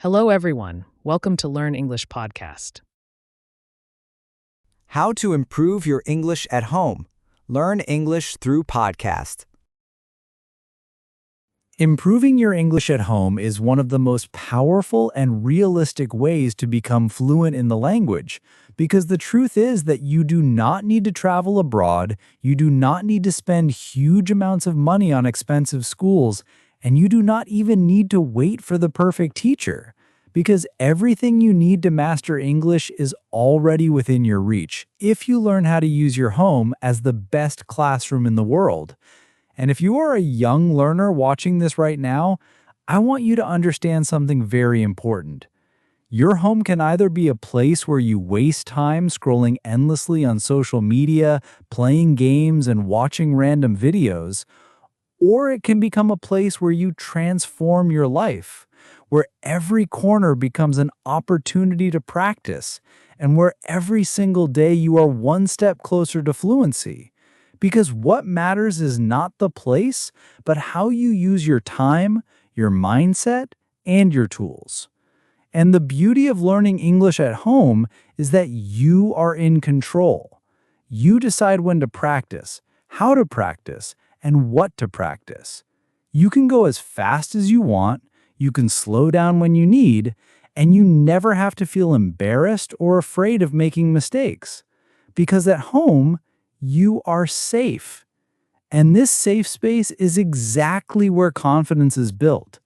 Hello, everyone. Welcome to Learn English Podcast. How to improve your English at home. Learn English through podcast. Improving your English at home is one of the most powerful and realistic ways to become fluent in the language, because the truth is that you do not need to travel abroad, you do not need to spend huge amounts of money on expensive schools, and you do not even need to wait for the perfect teacher, because everything you need to master English is already within your reach if you learn how to use your home as the best classroom in the world. And if you are a young learner watching this right now, I want you to understand something very important. Your home can either be a place where you waste time scrolling endlessly on social media, playing games, and watching random videos, or it can become a place where you transform your life, where every corner becomes an opportunity to practice, and where every single day you are one step closer to fluency. Because what matters is not the place, but how you use your time, your mindset, and your tools. And the beauty of learning English at home is that you are in control. You decide when to practice, how to practice, and what to practice. You can go as fast as you want, you can slow down when you need, and you never have to feel embarrassed or afraid of making mistakes. Because at home, you are safe. And this safe space is exactly where confidence is built.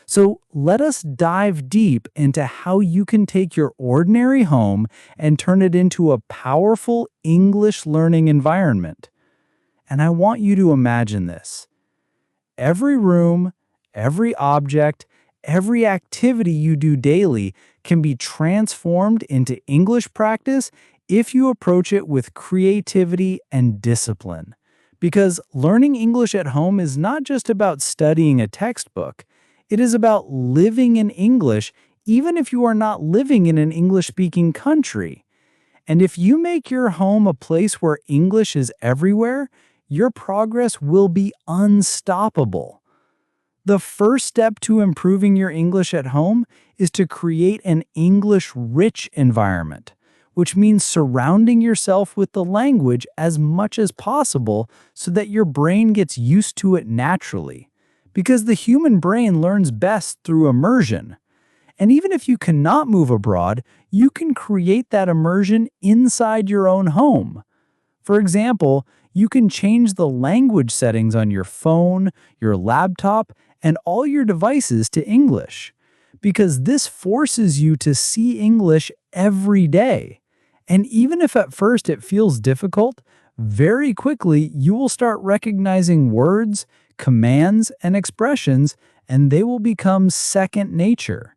So let us dive deep into how you can take your ordinary home and turn it into a powerful English learning environment. And I want you to imagine this. Every room, every object, every activity you do daily can be transformed into English practice if you approach it with creativity and discipline. Because learning English at home is not just about studying a textbook, it is about living in English even if you are not living in an English-speaking country. And if you make your home a place where English is everywhere, your progress will be unstoppable. The first step to improving your English at home is to create an English-rich environment, which means surrounding yourself with the language as much as possible so that your brain gets used to it naturally. Because the human brain learns best through immersion. And even if you cannot move abroad, you can create that immersion inside your own home. For example, you can change the language settings on your phone, your laptop, and all your devices to English. Because this forces you to see English every day. And even if at first it feels difficult, very quickly you will start recognizing words, commands, and expressions, and they will become second nature.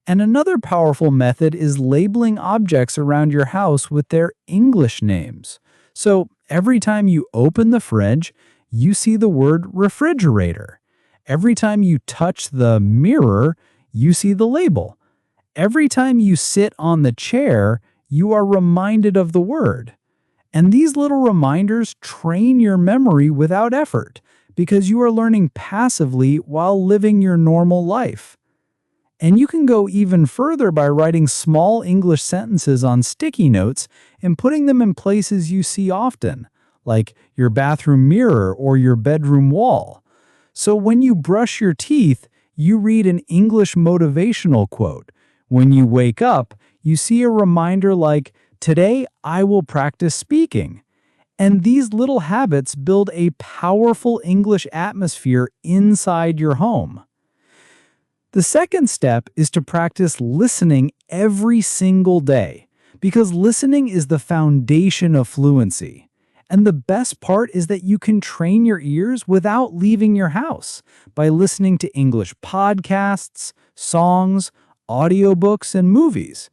And another powerful method is labeling objects around your house with their English names. So every time you open the fridge, you see the word refrigerator. Every time you touch the mirror, you see the label. Every time you sit on the chair, you are reminded of the word. And these little reminders train your memory without effort because you are learning passively while living your normal life. And you can go even further by writing small English sentences on sticky notes and putting them in places you see often, like your bathroom mirror or your bedroom wall. So when you brush your teeth, you read an English motivational quote. When you wake up, you see a reminder like, "Today I will practice speaking." And these little habits build a powerful English atmosphere inside your home. The second step is to practice listening every single day, because listening is the foundation of fluency. And the best part is that you can train your ears without leaving your house by listening to English podcasts, songs, audiobooks, and movies.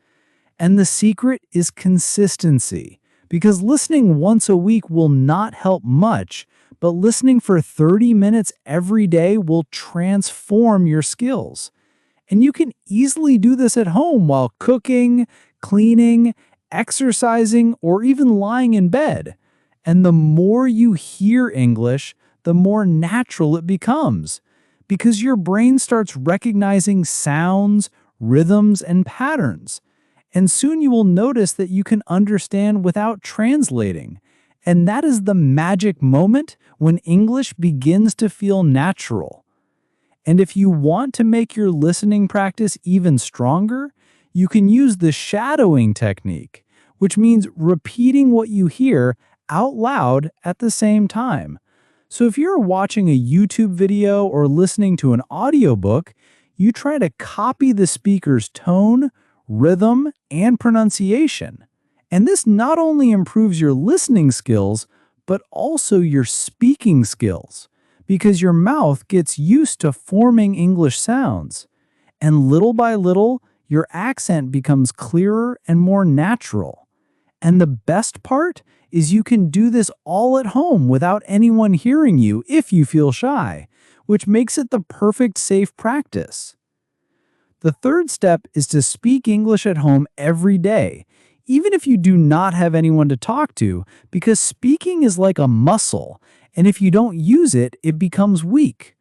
And the secret is consistency, because listening once a week will not help much, but listening for 30 minutes every day will transform your skills. And you can easily do this at home while cooking, cleaning, exercising, or even lying in bed. And the more you hear English, the more natural it becomes, because your brain starts recognizing sounds, rhythms, and patterns. And soon you will notice that you can understand without translating. And that is the magic moment when English begins to feel natural. And if you want to make your listening practice even stronger, you can use the shadowing technique, which means repeating what you hear out loud at the same time. So if you're watching a YouTube video or listening to an audiobook, you try to copy the speaker's tone, rhythm, and pronunciation. And this not only improves your listening skills, but also your speaking skills, because your mouth gets used to forming English sounds. And little by little, your accent becomes clearer and more natural. And the best part is you can do this all at home without anyone hearing you if you feel shy, which makes it the perfect safe practice. The third step is to speak English at home every day, even if you do not have anyone to talk to, because speaking is like a muscle, and if you don't use it, it becomes weak.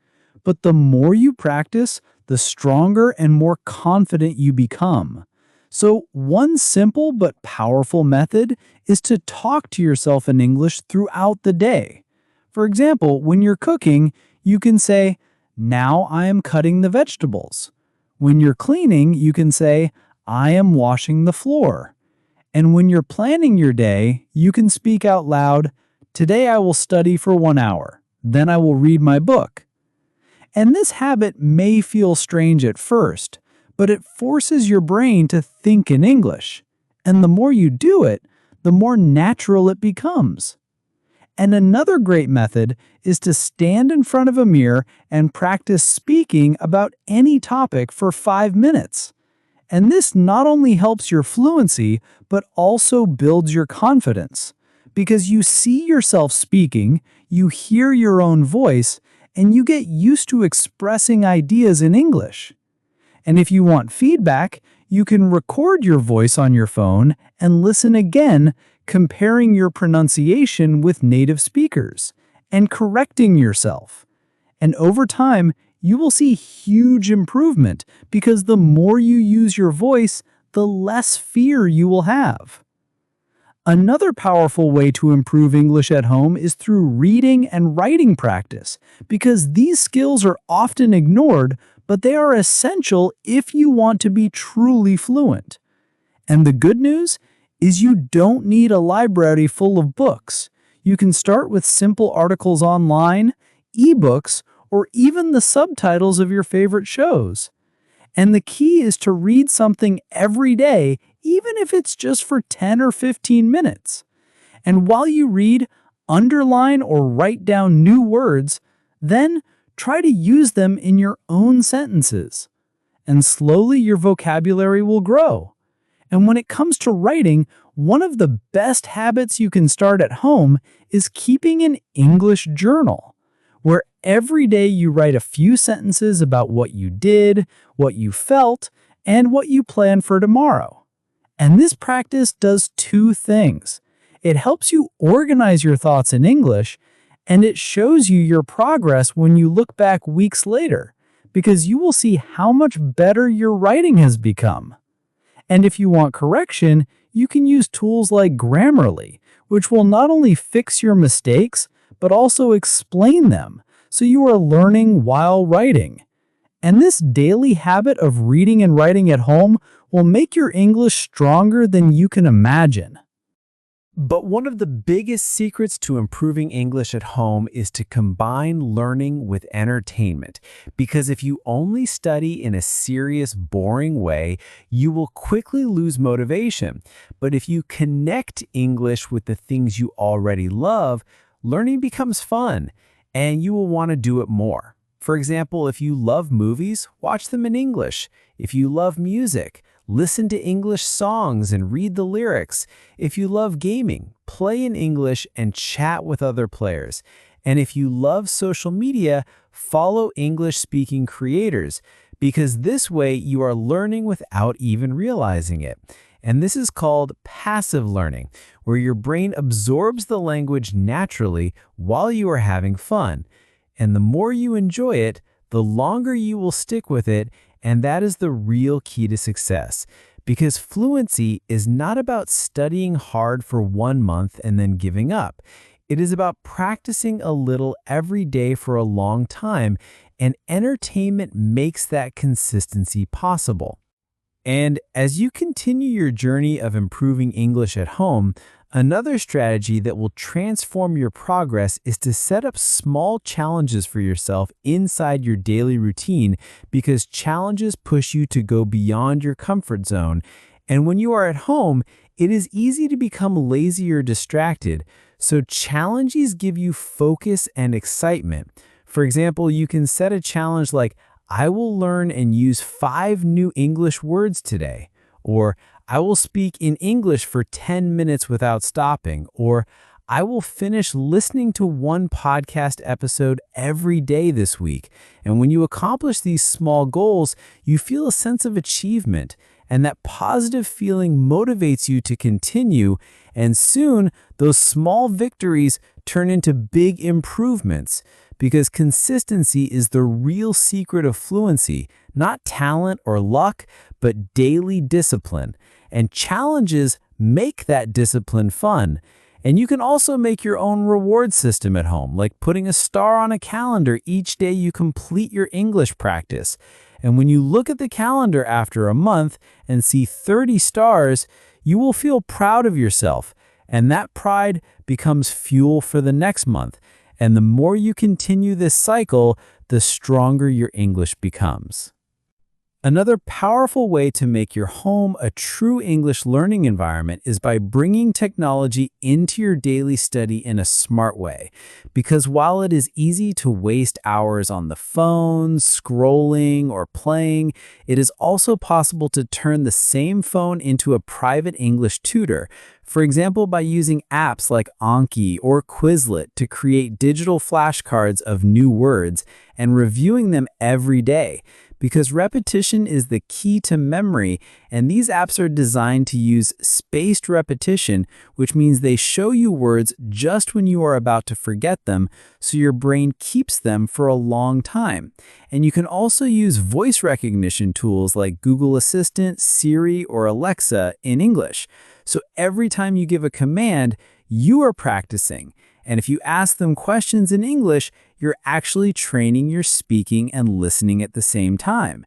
But the more you practice, the stronger and more confident you become. So one simple but powerful method is to talk to yourself in English throughout the day. For example, when you're cooking, you can say, "Now I am cutting the vegetables." When you're cleaning, you can say, "I am washing the floor." And when you're planning your day, you can speak out loud, "Today I will study for 1 hour. Then I will read my book." And this habit may feel strange at first, but it forces your brain to think in English. And the more you do it, the more natural it becomes. And another great method is to stand in front of a mirror and practice speaking about any topic for 5 minutes. And this not only helps your fluency, but also builds your confidence. Because you see yourself speaking, you hear your own voice, and you get used to expressing ideas in English. And if you want feedback, you can record your voice on your phone and listen again, comparing your pronunciation with native speakers and correcting yourself. And over time, you will see huge improvement because the more you use your voice, the less fear you will have. Another powerful way to improve English at home is through reading and writing practice, because these skills are often ignored, but they are essential if you want to be truly fluent. And the good news is you don't need a library full of books. You can start with simple articles online, ebooks, or even the subtitles of your favorite shows. And the key is to read something every day, even if it's just for 10 or 15 minutes. And while you read, underline or write down new words, then try to use them in your own sentences. And slowly your vocabulary will grow. And when it comes to writing, one of the best habits you can start at home is keeping an English journal, where every day you write a few sentences about what you did, what you felt, and what you plan for tomorrow. And this practice does two things. It helps you organize your thoughts in English, and it shows you your progress when you look back weeks later, because you will see how much better your writing has become. And if you want correction, you can use tools like Grammarly, which will not only fix your mistakes, but also explain them, so you are learning while writing. And this daily habit of reading and writing at home will make your English stronger than you can imagine. But one of the biggest secrets to improving English at home is to combine learning with entertainment. Because if you only study in a serious, boring way, you will quickly lose motivation. But if you connect English with the things you already love, learning becomes fun, and you will want to do it more. For example, if you love movies, watch them in English. If you love music, listen to English songs and read the lyrics. If you love gaming, play in English and chat with other players. And if you love social media, follow English-speaking creators, because this way you are learning without even realizing it. And this is called passive learning, where your brain absorbs the language naturally while you are having fun. And the more you enjoy it, the longer you will stick with it, And that is the real key to success. Because fluency is not about studying hard for 1 month and then giving up. It is about practicing a little every day for a long time, and entertainment makes that consistency possible. And as you continue your journey of improving English at home, another strategy that will transform your progress is to set up small challenges for yourself inside your daily routine, because challenges push you to go beyond your comfort zone. And when you are at home, it is easy to become lazy or distracted. So challenges give you focus and excitement. For example, you can set a challenge like, I will learn and use 5 new English words today, or I will speak in English for 10 minutes without stopping, or I will finish listening to 1 podcast episode every day this week. And when you accomplish these small goals, you feel a sense of achievement, and that positive feeling motivates you to continue, and soon those small victories turn into big improvements. Because consistency is the real secret of fluency, not talent or luck, but daily discipline. And challenges make that discipline fun. And you can also make your own reward system at home, like putting a star on a calendar each day you complete your English practice. And when you look at the calendar after a month and see 30 stars, you will feel proud of yourself. And that pride becomes fuel for the next month. And the more you continue this cycle, the stronger your English becomes. Another powerful way to make your home a true English learning environment is by bringing technology into your daily study in a smart way. Because while it is easy to waste hours on the phone, scrolling, or playing, it is also possible to turn the same phone into a private English tutor. For example, by using apps like Anki or Quizlet to create digital flashcards of new words and reviewing them every day. Because repetition is the key to memory, and these apps are designed to use spaced repetition, which means they show you words just when you are about to forget them, so your brain keeps them for a long time. And you can also use voice recognition tools like Google Assistant, Siri, or Alexa in English. So every time you give a command, you are practicing. And if you ask them questions in English, you're actually training your speaking and listening at the same time.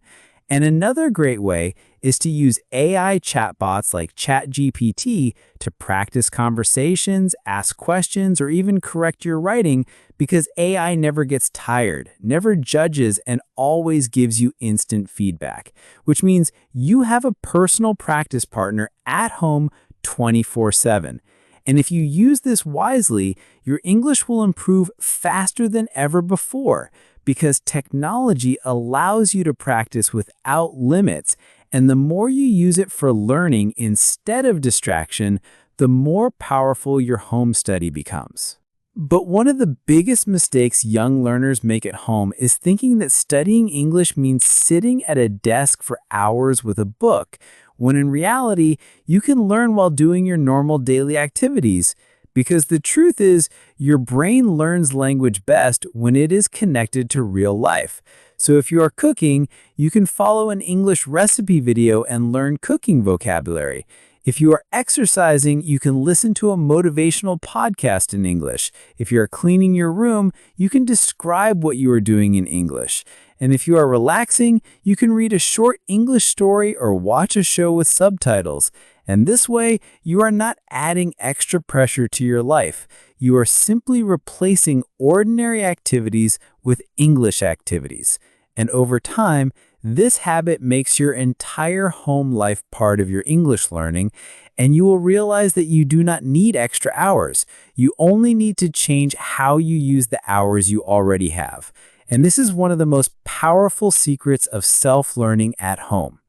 And another great way is to use AI chatbots like ChatGPT to practice conversations, ask questions, or even correct your writing, because AI never gets tired, never judges, and always gives you instant feedback, which means you have a personal practice partner at home 24/7. And if you use this wisely, your English will improve faster than ever before, because technology allows you to practice without limits. And the more you use it for learning instead of distraction, the more powerful your home study becomes. But one of the biggest mistakes young learners make at home is thinking that studying English means sitting at a desk for hours with a book, when in reality, you can learn while doing your normal daily activities. Because the truth is, your brain learns language best when it is connected to real life. So if you are cooking, you can follow an English recipe video and learn cooking vocabulary. If you are exercising, you can listen to a motivational podcast in English. If you are cleaning your room, you can describe what you are doing in English. And if you are relaxing, you can read a short English story or watch a show with subtitles. And this way, you are not adding extra pressure to your life. You are simply replacing ordinary activities with English activities. And over time, this habit makes your entire home life part of your English learning, and you will realize that you do not need extra hours. You only need to change how you use the hours you already have. And this is one of the most powerful secrets of self-learning at home.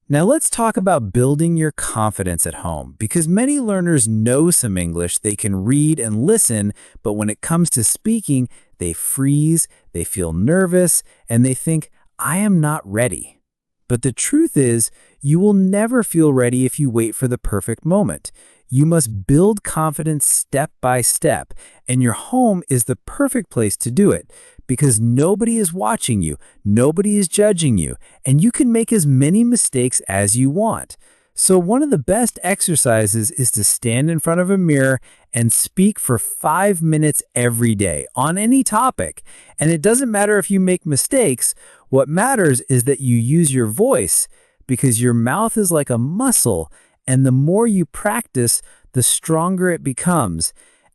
Now let's talk about building your confidence at home, because many learners know some English, they can read and listen, but when it comes to speaking, they freeze, they feel nervous, and they think, I am not ready. But the truth is, you will never feel ready if you wait for the perfect moment. You must build confidence step by step, and your home is the perfect place to do it, because nobody is watching you, nobody is judging you, and you can make as many mistakes as you want. So one of the best exercises is to stand in front of a mirror and speak for 5 minutes every day on any topic. And it doesn't matter if you make mistakes. What matters is that you use your voice, because your mouth is like a muscle, and the more you practice, the stronger it becomes.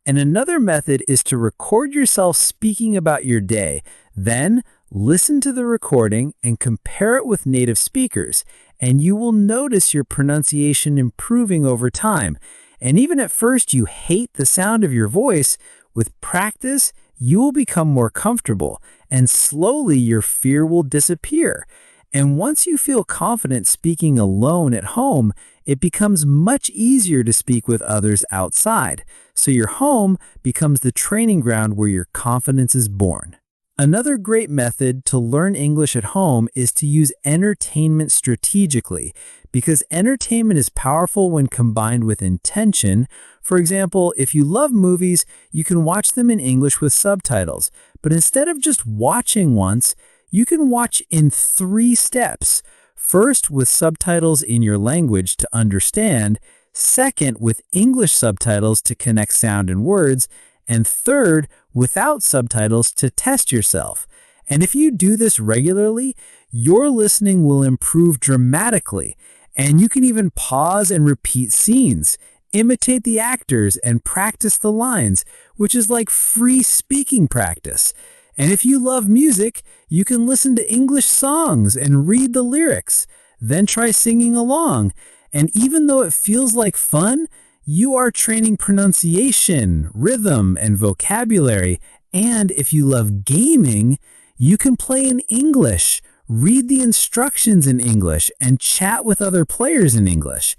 And another method is to record yourself speaking about your day. Then listen to the recording and compare it with native speakers, and you will notice your pronunciation improving over time. And even at first you hate the sound of your voice, with practice, you will become more comfortable, and slowly your fear will disappear. And once you feel confident speaking alone at home, it becomes much easier to speak with others outside. So your home becomes the training ground where your confidence is born. Another great method to learn English at home is to use entertainment strategically, because entertainment is powerful when combined with intention. For example, if you love movies, you can watch them in English with subtitles. But instead of just watching once, you can watch in 3 steps. First, with subtitles in your language to understand. Second, with English subtitles to connect sound and words. And third, without subtitles to test yourself. And if you do this regularly, your listening will improve dramatically. And you can even pause and repeat scenes, imitate the actors, and practice the lines, which is like free speaking practice. And if you love music, you can listen to English songs and read the lyrics, then try singing along. And even though it feels like fun, you are training pronunciation, rhythm, and vocabulary. And if you love gaming, you can play in English, read the instructions in English, and chat with other players in English.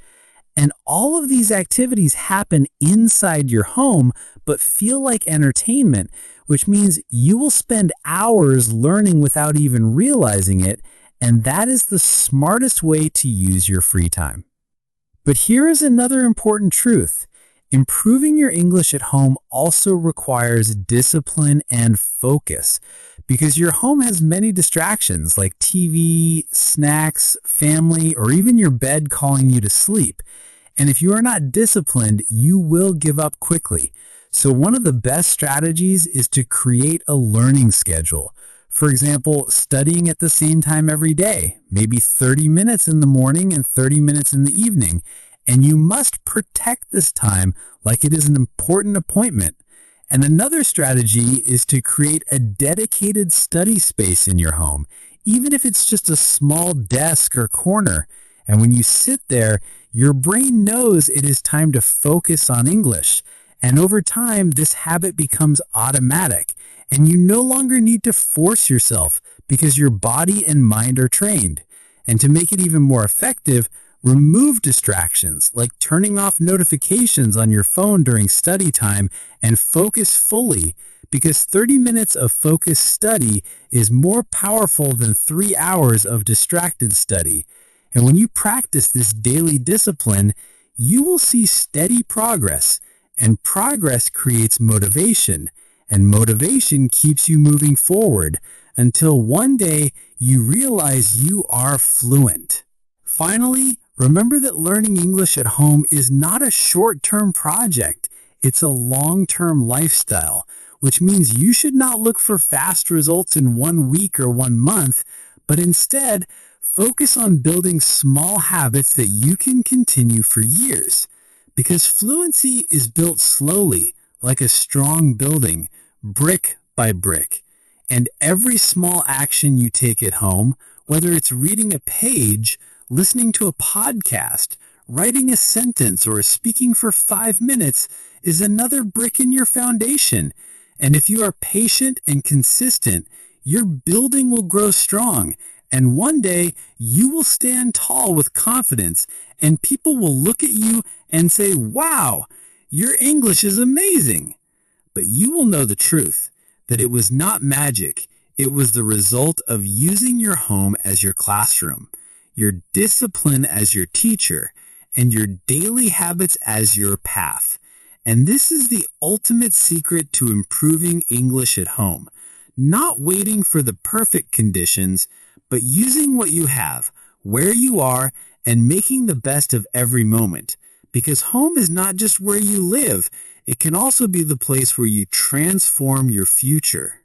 And all of these activities happen inside your home, but feel like entertainment, which means you will spend hours learning without even realizing it, and that is the smartest way to use your free time. But here is another important truth. Improving your English at home also requires discipline and focus, because your home has many distractions like TV, snacks, family, or even your bed calling you to sleep. And if you are not disciplined, you will give up quickly. So one of the best strategies is to create a learning schedule. For example, studying at the same time every day, maybe 30 minutes in the morning and 30 minutes in the evening. And you must protect this time like it is an important appointment. And another strategy is to create a dedicated study space in your home, even if it's just a small desk or corner. And when you sit there, your brain knows it is time to focus on English. And over time, this habit becomes automatic, and you no longer need to force yourself because your body and mind are trained. And to make it even more effective, remove distractions like turning off notifications on your phone during study time and focus fully, because 30 minutes of focused study is more powerful than 3 hours of distracted study. And when you practice this daily discipline, you will see steady progress, and progress creates motivation, and motivation keeps you moving forward until one day you realize you are fluent. Finally, remember that learning English at home is not a short-term project. It's a long-term lifestyle, which means you should not look for fast results in 1 week or 1 month, but instead focus on building small habits that you can continue for years. Because fluency is built slowly, like a strong building, brick by brick. And every small action you take at home, whether it's reading a page, listening to a podcast, writing a sentence, or speaking for 5 minutes, is another brick in your foundation. And if you are patient and consistent, your building will grow strong. And one day, you will stand tall with confidence, and people will look at you and say, "Wow, your English is amazing." But you will know the truth, that it was not magic. It was the result of using your home as your classroom, your discipline as your teacher, and your daily habits as your path. And this is the ultimate secret to improving English at home. Not waiting for the perfect conditions, but using what you have, where you are, and making the best of every moment. Because home is not just where you live, it can also be the place where you transform your future.